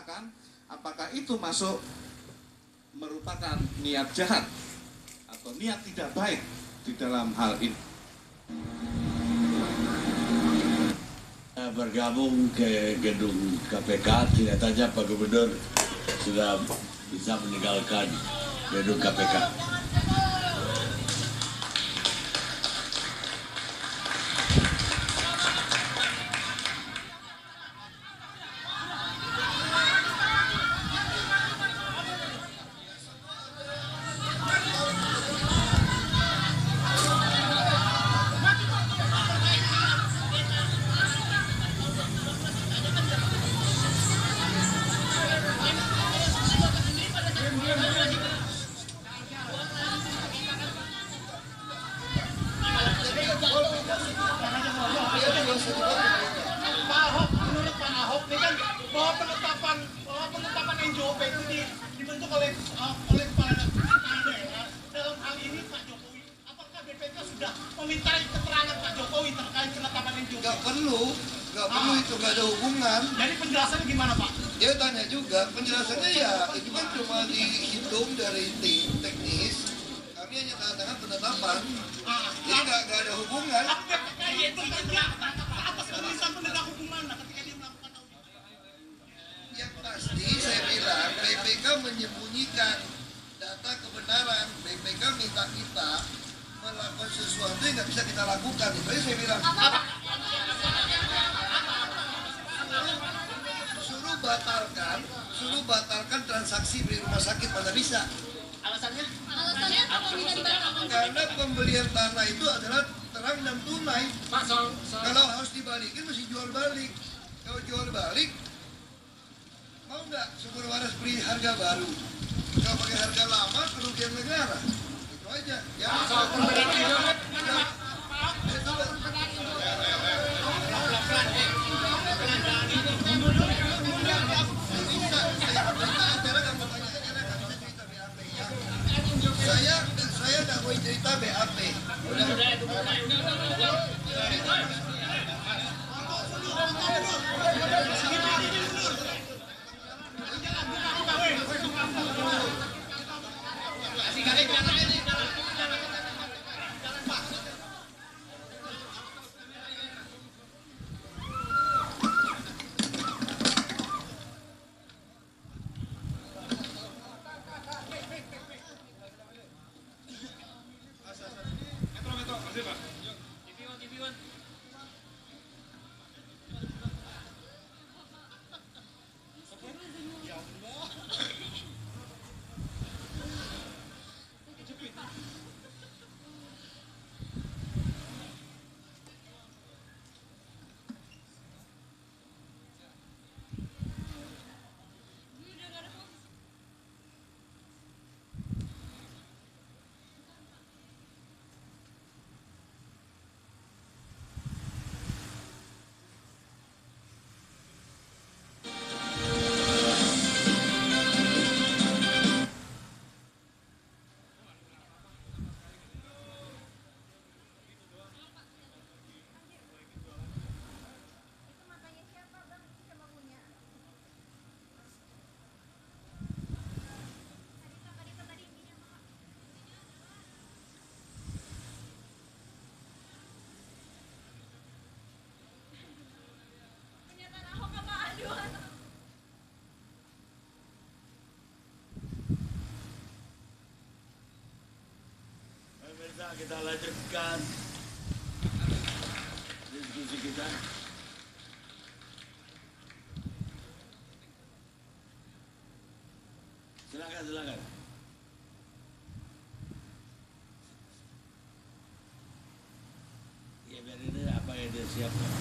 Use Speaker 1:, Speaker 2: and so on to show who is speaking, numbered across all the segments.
Speaker 1: mengatakan apakah itu masuk merupakan niat jahat atau niat tidak baik di dalam hal ini.
Speaker 2: Bergabung ke gedung KPK, ternyata Pak Gubernur sudah bisa meninggalkan gedung KPK.
Speaker 3: Menurut Pak Ahok ini kan bahwa penetapan NJOP itu dibentuk oleh kepala daerah. Dalam hal ini Pak Jokowi, apakah BPK sudah memintai keterangan Pak Jokowi terkait penetapan NJOP?
Speaker 4: Nggak perlu itu, nggak ada hubungan.
Speaker 3: Jadi penjelasannya gimana Pak?
Speaker 4: Dia tanya juga, penjelasannya ya itu kan cuma dihitung dari tim teknis. Kami hanya katakan penetapan. Jadi nggak ada hubungan.
Speaker 3: BPK itu atas permintaan penegak hukum mana ketika dia melakukan audit?
Speaker 4: Yang pasti saya bilang BPK menyembunyikan data kebenaran. BPK minta kita melakukan sesuatu yang nggak bisa kita lakukan. Itu aja saya bilang. Suruh batalkan transaksi beli rumah sakit, mana bisa?
Speaker 3: Alasannya?
Speaker 5: Apa tidak dibatalkan?
Speaker 4: Karena pembelian tanah itu adalah terang dan tunai.
Speaker 3: Pak,
Speaker 4: Kalau harus dibalikin mesti jual balik. Kalau jual balik, mau nggak sumber waras beli harga baru? Kalau pakai harga lama, kerugian negara. Itu aja. Ya.
Speaker 3: soal pembelian NJOP,
Speaker 4: Saya nggak mau cerita BAP.
Speaker 2: Kita lanjutkan diskusi kita. Silakan. Ya biar ini apa yang dia siapkan.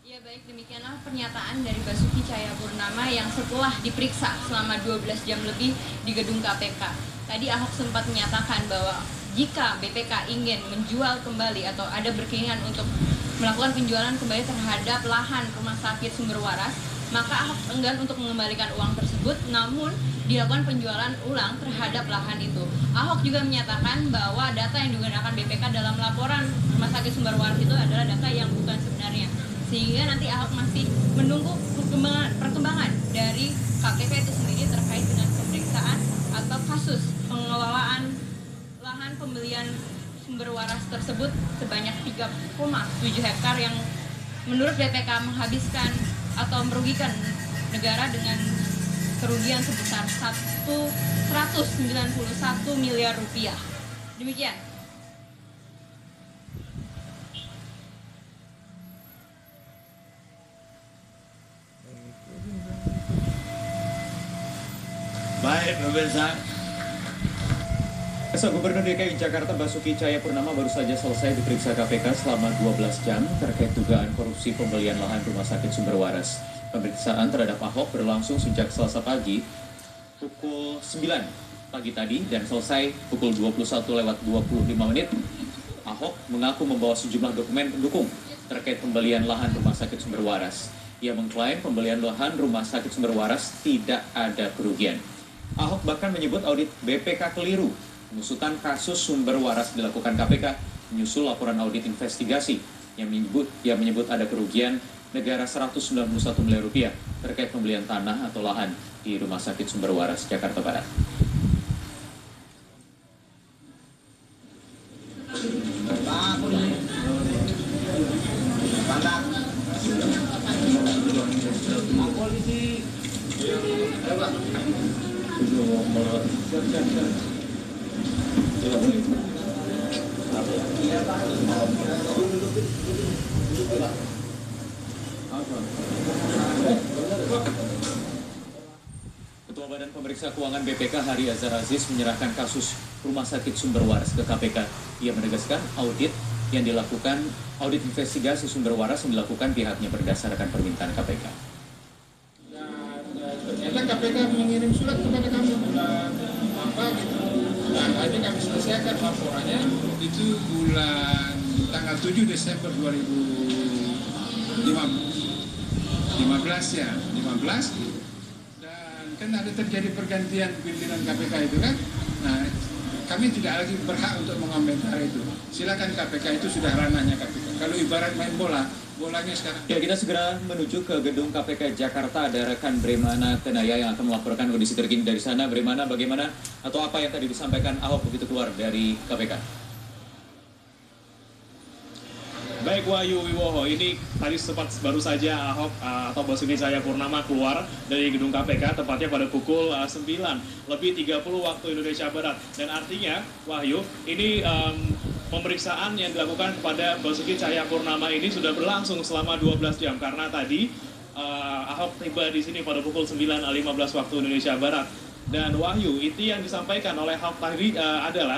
Speaker 5: Ya baik, demikianlah pernyataan dari Basuki Cahayapurnama yang setelah diperiksa selama 12 jam lebih di gedung KPK. Tadi Ahok sempat menyatakan bahwa jika BPK ingin menjual kembali atau ada berkeinginan untuk melakukan penjualan kembali terhadap lahan rumah sakit Sumber Waras, maka Ahok enggan untuk mengembalikan uang tersebut, namun dilakukan penjualan ulang terhadap lahan itu. Ahok juga menyatakan bahwa data yang digunakan BPK dalam laporan Sakit Sumber Waras itu adalah data yang bukan sebenarnya. Sehingga nanti Ahok masih menunggu perkembangan dari KPK itu sendiri terkait dengan pemeriksaan atau kasus pengelolaan lahan pembelian sumber waras tersebut sebanyak 3,7 hektar yang menurut BPK menghabiskan atau merugikan negara dengan kerugian sebesar 191 miliar rupiah. Demikian.
Speaker 2: Baik, pemirsa.
Speaker 6: Gubernur DKI Jakarta Basuki Cahayapurnama baru saja selesai diperiksa KPK selama 12 jam terkait dugaan korupsi pembelian lahan Rumah Sakit Sumber Waras. Pemeriksaan terhadap Ahok berlangsung sejak Selasa pagi pukul 9 pagi tadi dan selesai pukul 21:25. Ahok mengaku membawa sejumlah dokumen pendukung terkait pembelian lahan Rumah Sakit Sumber Waras. Ia mengklaim pembelian lahan Rumah Sakit Sumber Waras tidak ada kerugian. Ahok bahkan menyebut audit BPK keliru. Pengusutan kasus sumber waras dilakukan KPK menyusul laporan audit investigasi yang menyebut ada kerugian negara 191 miliar rupiah terkait pembelian tanah atau lahan di Rumah Sakit Sumber Waras Jakarta Barat. Ketua Badan Pemeriksa Keuangan BPK Hari Azhar Aziz menyerahkan kasus Rumah Sakit Sumber Waras ke KPK. Ia menegaskan audit investigasi sumber waras yang dilakukan pihaknya berdasarkan permintaan KPK.
Speaker 7: Ternyata KPK mengirim surat kepada kami bulan apa gitu. Dan akhirnya kami selesaikan laporannya itu bulan tanggal 7 Desember 2015 ya, 15. Dan kan ada terjadi pergantian pimpinan KPK itu kan. Nah, kami tidak lagi berhak untuk mengomentari itu. Silakan KPK, itu sudah ranahnya KPK. Kalau ibarat main bola, bolanya sekarang.
Speaker 6: Ya, kita segera menuju ke gedung KPK Jakarta. Ada rekan Bremana Tenaya yang akan melaporkan kondisi terkini dari sana. Bremana, bagaimana atau apa yang tadi disampaikan Ahok begitu keluar dari KPK?
Speaker 8: Baik, Wahyu Wiwoho, ini tadi baru saja Ahok atau Basuki Cahayapurnama keluar dari gedung KPK tepatnya pada pukul 9:30 waktu Indonesia Barat. Dan artinya, Wahyu, ini pemeriksaan yang dilakukan kepada Basuki Cahayapurnama ini sudah berlangsung selama 12 jam karena tadi Ahok tiba di sini pada pukul 9:15 waktu Indonesia Barat. Dan Wahyu, itu yang disampaikan oleh Ahok tadi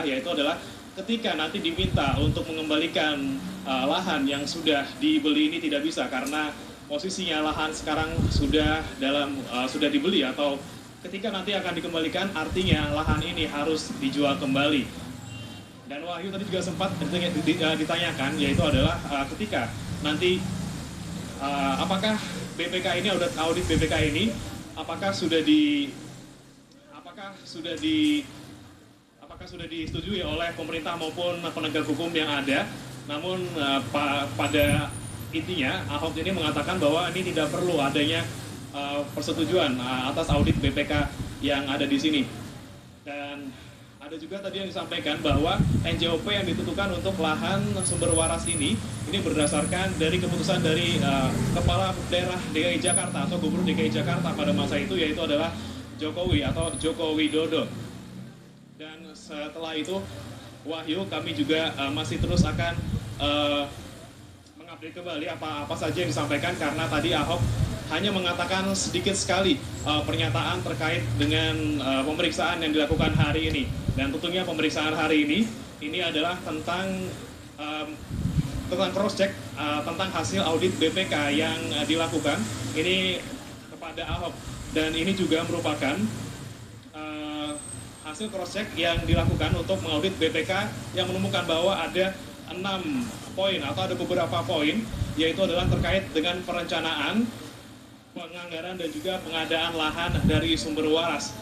Speaker 8: yaitu adalah ketika nanti diminta untuk mengembalikan lahan yang sudah dibeli ini tidak bisa karena posisinya lahan sekarang sudah dibeli atau ketika nanti akan dikembalikan artinya lahan ini harus dijual kembali. Dan Wahyu tadi juga sempat ditanyakan yaitu adalah ketika nanti apakah BPK ini audit BPK ini apakah sudah disetujui oleh pemerintah maupun penegak hukum yang ada. Namun pada intinya Ahok ini mengatakan bahwa ini tidak perlu adanya persetujuan atas audit BPK yang ada di sini. Dan ada juga tadi yang disampaikan bahwa NJOP yang ditentukan untuk lahan sumber waras ini berdasarkan dari keputusan dari Kepala Daerah DKI Jakarta atau Gubernur DKI Jakarta pada masa itu yaitu adalah Jokowi atau Joko Widodo. Dan setelah itu Wahyu, kami juga masih terus akan mengupdate kembali apa saja yang disampaikan karena tadi Ahok hanya mengatakan sedikit sekali pernyataan terkait dengan pemeriksaan yang dilakukan hari ini. Dan tentunya pemeriksaan hari ini adalah tentang cross check tentang hasil audit BPK yang dilakukan ini kepada Ahok. Dan ini juga merupakan hasil cross check yang dilakukan untuk mengaudit BPK yang menemukan bahwa ada 6 poin atau ada beberapa poin yaitu adalah terkait dengan perencanaan, penganggaran dan juga pengadaan lahan dari sumber waras.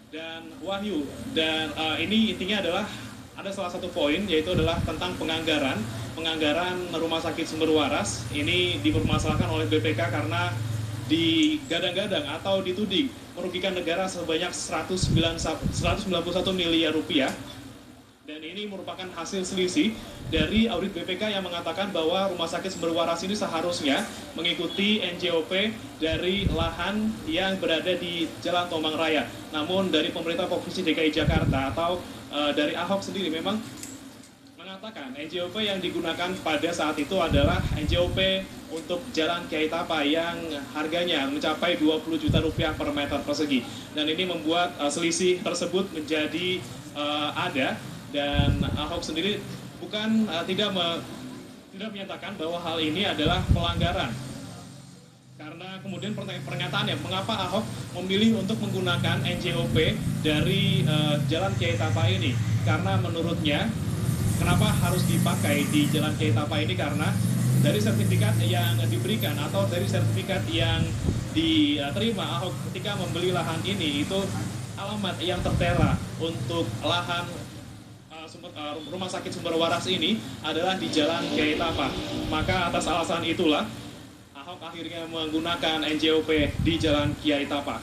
Speaker 8: Dan Wahyu, dan ini intinya adalah ada salah satu poin yaitu adalah tentang penganggaran penganggaran Rumah Sakit Sumber Waras ini dipermasalahkan oleh BPK karena digadang-gadang atau dituding merugikan negara sebanyak 191 miliar rupiah. Dan ini merupakan hasil selisih dari audit BPK yang mengatakan bahwa Rumah Sakit Sumber Waras ini seharusnya mengikuti NJOP dari lahan yang berada di Jalan Tomang Raya. Namun dari pemerintah Provinsi DKI Jakarta atau dari Ahok sendiri memang mengatakan NJOP yang digunakan pada saat itu adalah NJOP untuk Jalan Kiai Tapa yang harganya mencapai 20 juta rupiah per meter persegi. Dan ini membuat selisih tersebut menjadi ada. Dan Ahok sendiri tidak menyatakan bahwa hal ini adalah pelanggaran. Karena kemudian pernyataannya, mengapa Ahok memilih untuk menggunakan NJOP dari Jalan Kiai Tapa ini? Karena menurutnya, kenapa harus dipakai di Jalan Kiai Tapa ini? Karena dari sertifikat yang diberikan atau dari sertifikat yang diterima Ahok ketika membeli lahan ini, itu alamat yang tertera untuk lahan Rumah Sakit Sumber Waras ini adalah di Jalan Kiai Tapa. Maka atas alasan itulah Ahok akhirnya menggunakan NJOP di Jalan Kiai Tapa.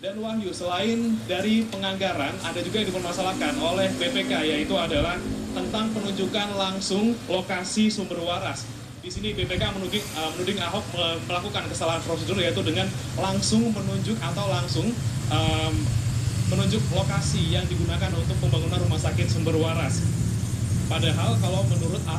Speaker 8: Dan Wahyu, selain dari penganggaran, ada juga yang dipermasalahkan oleh BPK, yaitu adalah tentang penunjukan langsung lokasi sumber waras. Di sini BPK menuding Ahok melakukan kesalahan prosedur, yaitu dengan langsung menunjuk atau langsung menunjuk lokasi yang digunakan untuk pembangunan Rumah Sakit Sumber Waras. Padahal kalau menurut